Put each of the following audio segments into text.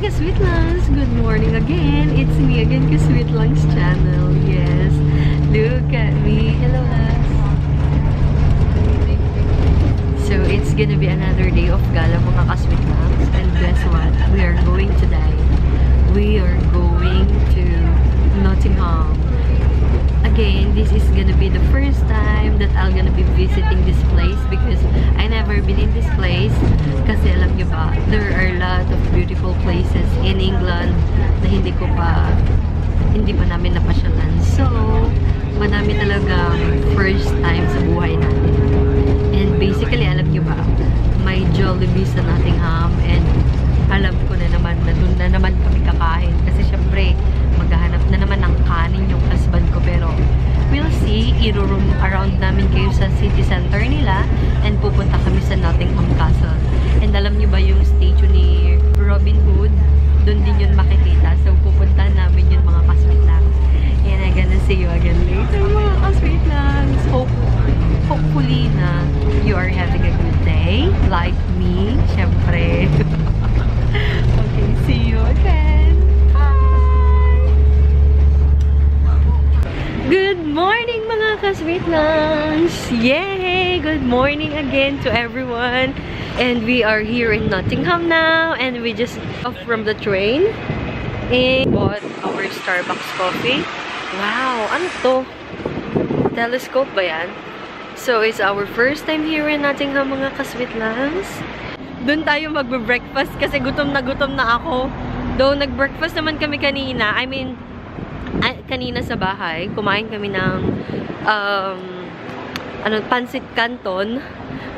Ka-Sweet Langs! Good morning again! It's me again, Ka-Sweet Langs channel. Yes, look at me. Hello, Las! So, it's gonna be another day of gala, mga Ka-Sweet Langs. And guess what? We are going today. We are going to Nottingham. Again, this is gonna be the first time that I'm gonna be visiting this place because I never been in this place. Kasi alam nyo ba, there are a lot of beautiful places in England na hindi pa namin napasyalan. So, madami talagang first time sa buhay natin. And basically, alam nyo ba, may Jollibee sa Nottingham and alam ko na naman na doon na naman kami kakain. Kasi syempre, maghahanap na naman ng kanin yung husband ko. Pero, we'll see. I-room around namin kayo sa city center nila and pupunta kami sa Nottingham Castle. And alam nyo ba yung statue ni Robin Hood? Doon din yun makikita. So, pupunta namin yun, mga Ka-Sweet Langs. And I'm gonna see you again later, mga Ka-Sweet Langs. Hopefully na you are having a good day. Like me, syempre. Okay, see you again. Bye! Good morning, mga Ka-Sweet Langs! Yay! Good morning again to everyone. And we are here in Nottingham now. And we just off from the train. And bought our Starbucks coffee. Wow! Ano to? Telescope ba yan? So, it's our first time here in Nottingham, mga Ka-Sweet Langs. Doon tayo magbe-breakfast kasi gutom na ako. Though nag-breakfast naman kami kanina. I mean, kanina sa bahay. Kumain kami ng pancit canton.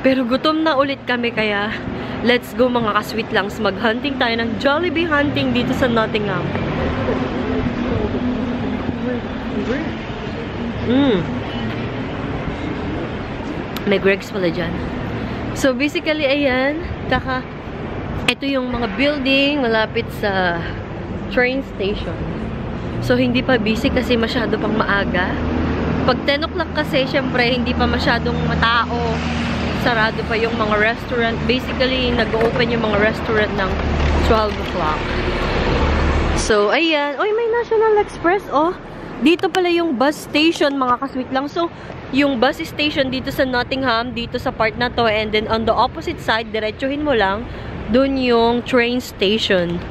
Pero gutom na ulit kami kaya let's go, mga Ka-Sweet Langs. Mag-hunting tayo ng Jollibee hunting dito sa Nottingham. May Greg's pala dyan. So, basically, ayan. Ito yung mga building malapit sa train station. So, hindi pa busy kasi masyado pang maaga. Pag 10 o'clock kasi, syempre, hindi pa masyadong matao. Sarado pa yung mga restaurant. Basically, nag-open yung mga restaurant ng 12 o'clock. So, ayan. Oy, may National Express, oh. Dito pala yung bus station, mga Ka-Sweet Langs. So, yung bus station dito sa Nottingham, dito sa part na to, and then on the opposite side, diretsuhin mo lang, dun yung train station.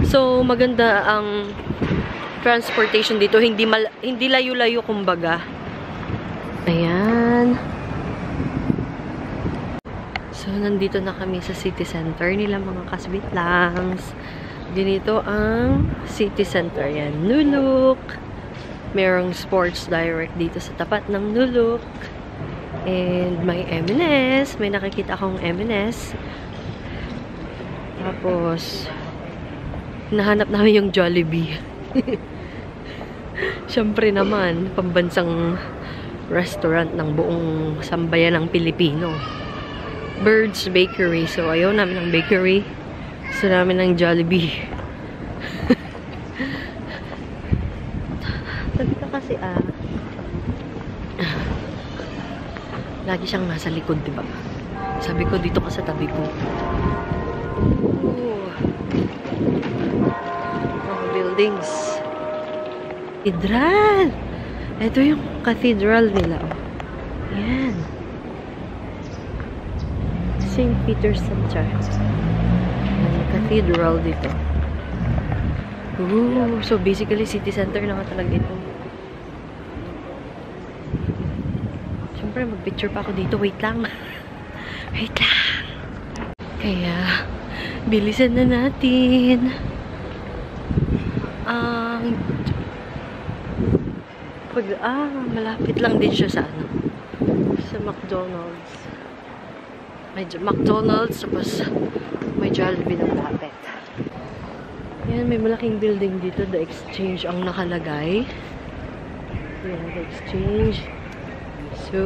So, maganda ang transportation dito. Hindi layo-layo, kumbaga. Ayan. So, nandito na kami sa city center nila, mga Ka-Sweet Langs. Ganito ang city center. Yan, Nuluk. Merong Sports Direct dito sa tapat ng Nuluk. And may M&S. May nakikita akong M&S. Tapos, nahanap namin yung Jollibee. Siyempre naman, pambansang restaurant ng buong sambayan ng Pilipino. Bird's Bakery. So, ayaw namin ng bakery. Gusto namin ng Jollibee. Tagta kasi lagi siyang nasa likod, diba? Sabi ko, dito ka sa tabi ko. Mga buildings. Cathedral! Ito yung cathedral nila, oh. Yan. St. Peter's Church. Cathedral dito. Ooh, so basically city center na nga talaga ito. Siyempre mag-picture pa ako dito. Wait lang. Wait lang. Kaya bilisan na natin. Malapit lang din siya sa sa McDonald's. May McDonald's, tapos may Jollibee na malapit. Yan, may malaking building dito. The Exchange ang nakalagay. Yan, The Exchange. So,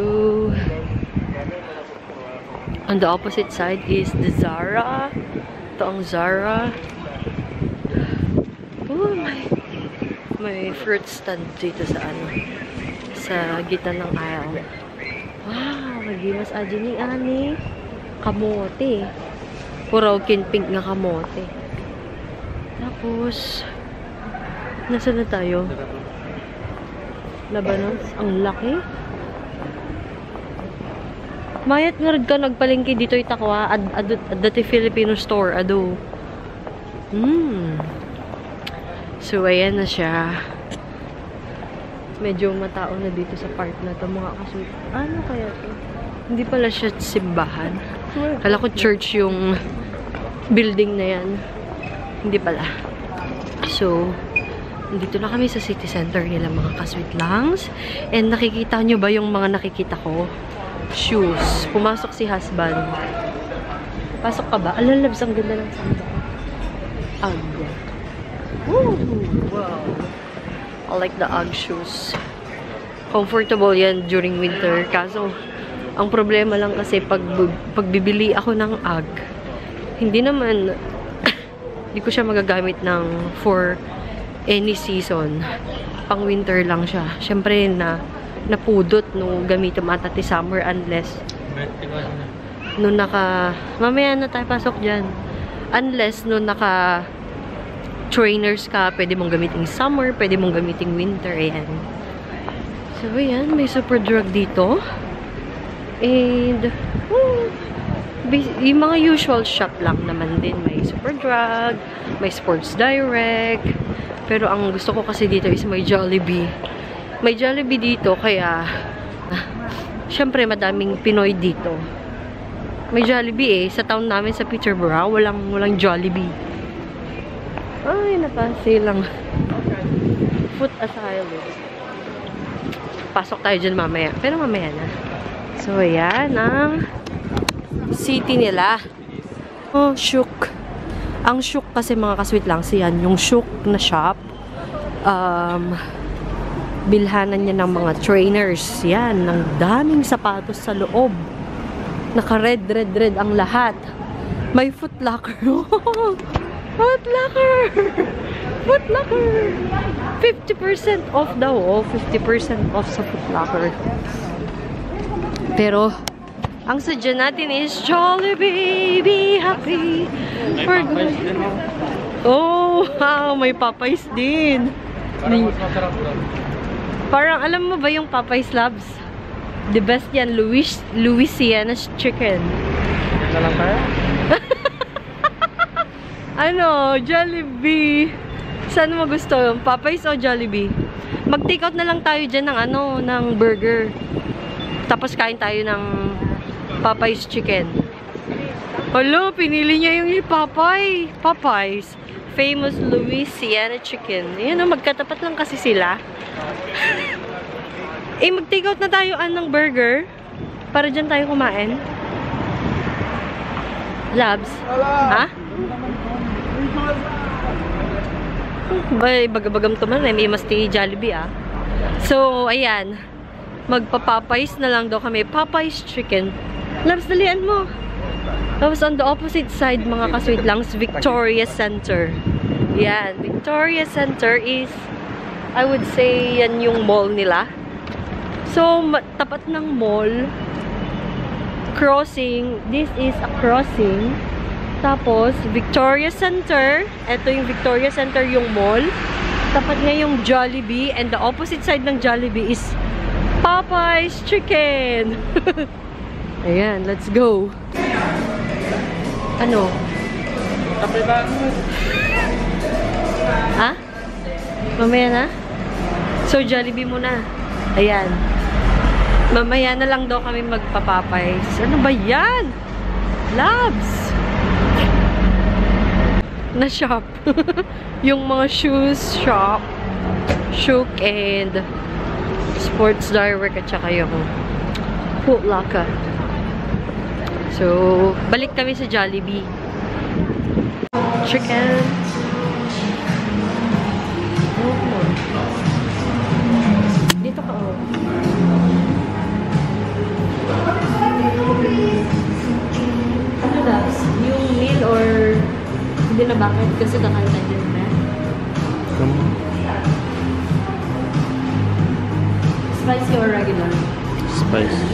on the opposite side is the Zara. Ito ang Zara. Oh, may fruit stand dito sa sa gitna ng aisle. Wow, magimas aja ni ani. Kamote. Puraw pink nga kamote. Tapos, nasaan na tayo? Labanos? Ang laki. Mayat nga rin ka nagpalengke dito itakwa. Dati Filipino store. Ado. So, ayan na siya. Medyo matao na dito sa part na to mga kasut. Ano kaya to? Hindi pala siya simbahan. Kala ko church yung building na yan. Hindi pala. So, dito na kami sa city center nila mga kasweet langs. And nakikita nyo ba yung mga nakikita ko? Shoes. Pumasok si husband. Pasok ka ba? Alalabs, ang ganda ng sanda. Ugg. Woo! Wow. I like the Ugg shoes. Comfortable yan during winter. Kaso, ang problema lang kasi pag bibili ako ng Ugg, hindi naman, hindi ko siya magagamit ng for any season. Pang winter lang siya. Siyempre, napudot nung gamitin matati summer unless nung mamaya na tayo pasok dyan. Unless nung trainers ka, pwede mong gamitin summer, pwede mong gamitin winter, ayan. So, ayan, may super drug dito. And, yung mga usual shop lang naman din. May super drug, may Sports Direct. Pero ang gusto ko kasi dito is may Jollibee. May Jollibee dito, kaya, syempre, madaming Pinoy dito. May Jollibee sa town namin sa Peterborough, walang Jollibee. Ay, napasi lang. Foot asylum. Pasok tayo dyan mamaya. Pero mamaya na. So, ayan ang city nila. Oh, Shook. Ang Shook kasi mga kasweet lang siyan. Yung Shook na shop. Bilhanan niya ng mga trainers. Yan. Ng daming sapatos sa loob. Naka-red ang lahat. May Foot Locker. Foot Locker! Foot Locker! 50% off daw. Oh, 50% off sa Foot Locker. Pero, ang sadya natin is Jollibee, be happy. We're good. Oh, wow, may Popeyes din. Parang, alam mo ba yung Popeyes Labs? The best yan, Louisiana's chicken. Na lang kaya? Ano, Jollibee. Saan mo gusto? Popeyes o Jollibee? Mag-take out na lang tayo dyan ng burger. Tapos kain tayo ng Popeyes chicken. Hello, pinili niya yung Popeyes. Famous Louisiana chicken. Yan o, magkatapat lang kasi sila. Mag-take out na tayo ng burger. Para dyan tayo kumain. Labs? Ha? Bagabagam to man. May masti Jollibee So, ayan. Magpa-Popeyes na lang daw kami. Popeyes chicken. Labs, dalian mo. Tapos on the opposite side, mga kasweet langs, Victoria Center. Yan. Victoria Center is, I would say, yan yung mall nila. So, tapat ng mall, crossing, this is a crossing. Tapos, Victoria Center, ito yung Victoria Center yung mall. Tapat nga yung Jollibee, and the opposite side ng Jollibee is Popeyes chicken. Ayan, let's go. Ano? Kape ba? Ha? Mamaya na? So, Jollibee muna. Ayan. Mamaya na lang daw kami magpa-Popeyes. Ano ba yan? Labs! Na shop. Yung mga shoes shop. Shook and Sports Direct at saka yung Foot Locker. So, balik kami sa Jollibee. Chicken. Dito ka, oh. Ano das? Yung meal or hindi na bakit? Kasi kakain tayo din ba? Spicy or regular? Spicy.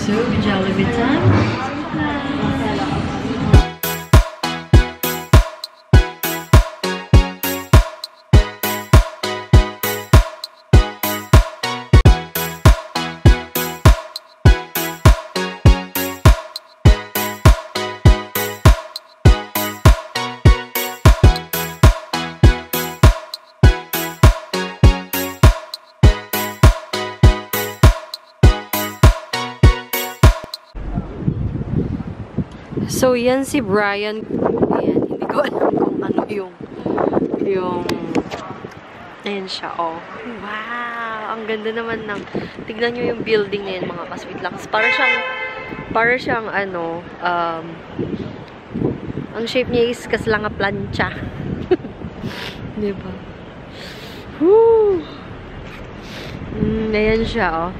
So, Jollibee time. So, yan si Brian. Ayan, hindi ko alam kung ano yung ayan siya, oh. Wow! Ang ganda naman ng, tignan nyo yung building na yan, mga kasweet lang. Para siyang, ano, ang shape niya is kaslang plancha. Diba? Woo! Ayan siya, oh.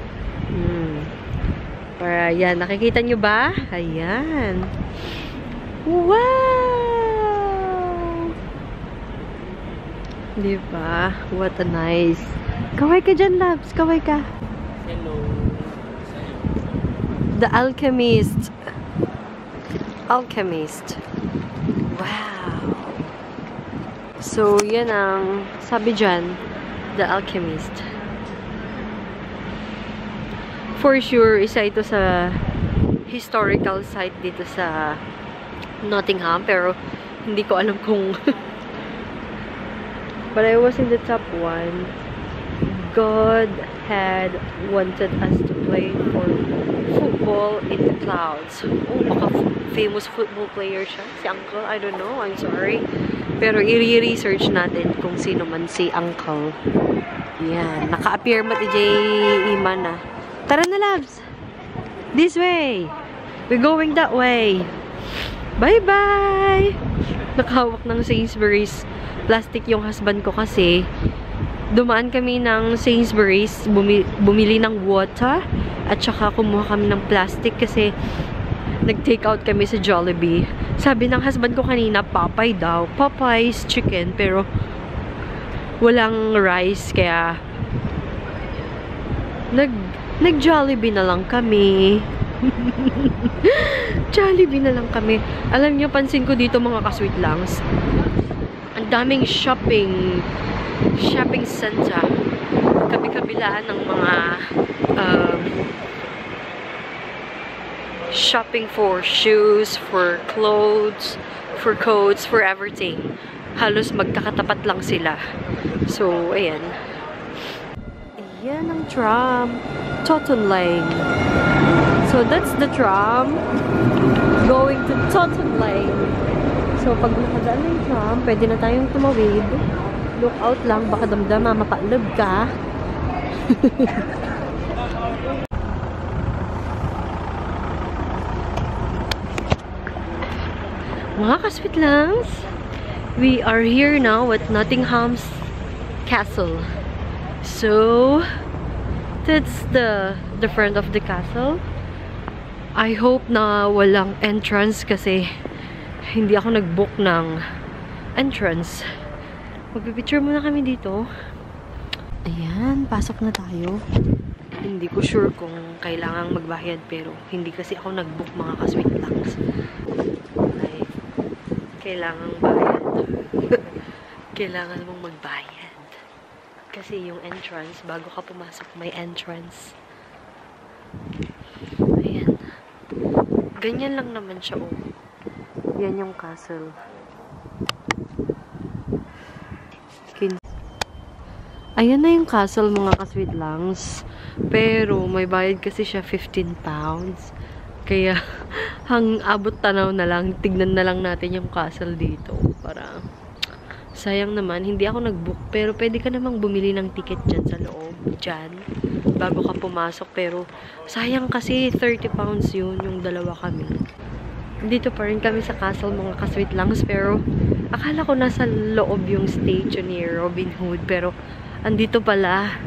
Para, yan, nakikita nyo ba? Ayan. Wow! Diba? What a nice. Kaway ka dyan, Labs. Kaway ka. Hello. The Alchemist. Alchemist. Wow. So, yan ang sabi dyan. The Alchemist. For sure, isa ito sa historical site dito sa Nottingham, pero hindi ko alam kung but I was in the top one. God had wanted us to play for football in the clouds. Oh, baka famous football player siya. Si Uncle, I don't know. I'm sorry. Pero i-research natin kung sino man si Uncle. Yan. Naka-appear mati J. Iman na. Tara na, Labs! This way! We're going that way! Bye-bye! Nakahawak ng Sainsbury's plastic yung husband ko kasi dumaan kami ng Sainsbury's, bumili ng water at saka kumuha kami ng plastic kasi nag-take out kami sa Jollibee. Sabi ng husband ko kanina, Popeye daw. Popeye's chicken, pero walang rice, kaya nag-Jollibee na lang kami. Jollibee na lang kami. Alam niyo, pansin ko dito mga kasweet langs, ang daming shopping center. Kabi-kabilaan ng mga shopping for shoes, for clothes, for coats, for everything. Halos magkakatapat lang sila. So, ayan. Ayan ang tram. Totten Lane. So, that's the tram going to Totten Lane. So, pag nakadaan na yung tram, pwede na tayong tumawid. Look out lang, baka damdama, mapalab ka. Mga kasweet langs, we are here now at Nottingham's Castle. So, that's the front of the castle. I hope na walang entrance kasi hindi ako nag-book ng entrance. Magpipicture muna kami dito. Ayan, pasok na tayo. Hindi ko sure kung kailangang magbayad, pero hindi kasi ako nag-book, mga kasweet langs. Ay, kailangang bayad. Kailangan mong magbayad. Kasi yung entrance, bago ka pumasok, may entrance. Ayan. Ganyan lang naman siya, oh. Yan yung castle. Ayan na yung castle, mga kasweet langs. Pero, may bayad kasi siya 15 pounds. Kaya, hang abot tanaw na lang, tignan na lang natin yung castle dito. Para, sayang naman, hindi ako nag-book. Pero, pwede ka namang bumili ng ticket dyan sa loob. Dyan. Bago ka pumasok. Pero, sayang kasi 30 pounds yun, yung dalawa kami. Dito pa rin kami sa castle, mga kasweet langs. Pero, akala ko nasa loob yung statue ni Robin Hood. Pero, andito pala.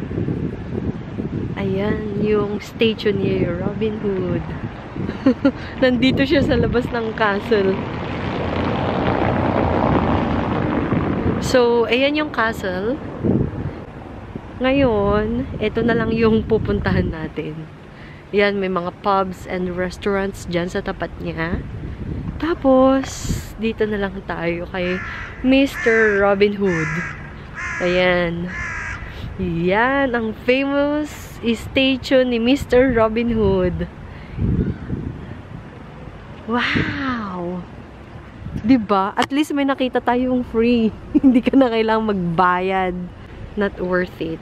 Ayan, yung statue ni Robin Hood. Nandito siya sa labas ng castle. So, ayan yung castle. Ngayon, ito na lang yung pupuntahan natin. Yan, may mga pubs and restaurants dyan sa tapat niya. Tapos, dito na lang tayo kay Mr. Robin Hood. Ayan. Yan, ang famous statue ni Mr. Robin Hood. Wow! Diba? At least may nakita tayong free. Hindi ka na kailangang magbayad. Not worth it.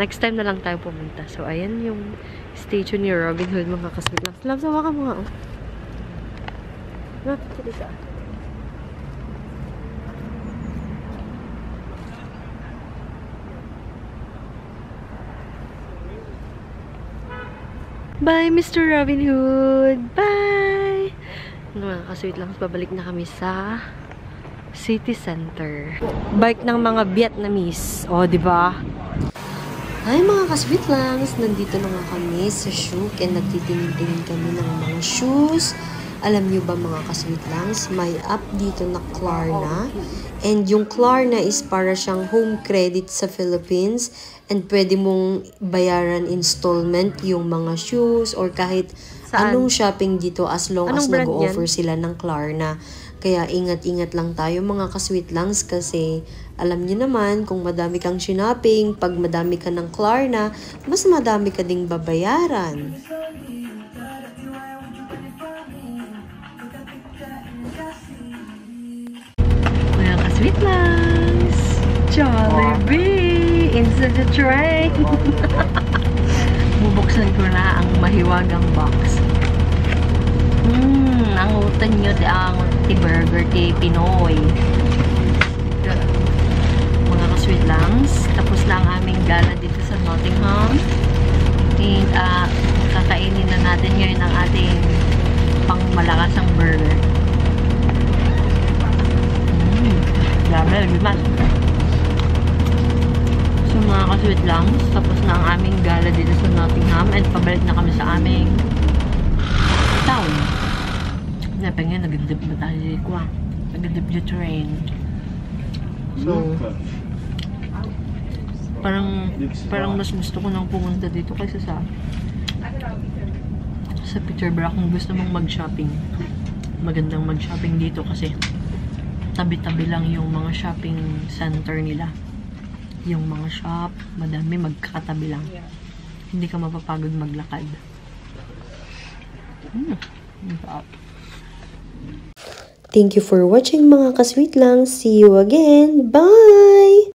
Next time na lang tayo pumunta. So, ayan yung statue ni Robin Hood, mga kasweet lang. Salam, sawa ka mga, oh. Napitili ka. Bye, Mr. Robin Hood! Bye! Mga kasweet lang, babalik na kami sa city center. Bike ng mga Vietnamese. O, diba? Hi mga kasweet langs! Nandito na nga kami sa Shook and nagtitingin-tingin kami ng mga shoes. Alam nyo ba mga kasweet langs, may app dito na Klarna. And yung Klarna is para siyang home credit sa Philippines. And pwede mong bayaran installment yung mga shoes or kahit anong shopping dito as long as nag-offer sila ng Klarna. Kaya ingat-ingat lang tayo mga kasweet langs kasi alam niyo naman kung madami kang shopping, pag madami ka ng Klarna, mas madami ka ding babayaran. Mga kasweet langs, Jollibee! Inside the train! Bubuksan ko na ang mahiwagang box. Ang utan nyo ang burger ti Pinoy. Mga kasweet langs, tapos na ang aming gala dito sa Nottingham. And kakainin na natin ngayon ang ating pangmalakasang burger. Grabe, limas. So mga kasweet langs, tapos na ang aming gala dito sa Nottingham and pabalik na kami sa aming town. Napengin, nag-dip ba tayo dito? Nag-dip yung train. So, parang mas gusto ko nang pumunta dito kaysa sa Peterborough kung gusto mong mag-shopping. Magandang mag-shopping dito kasi tabi-tabi lang yung mga shopping center nila. Yung mga shop, madami magkatabi lang. Hindi ka mapapagod maglakad. Thank you for watching mga kasweet lang. See you again. Bye!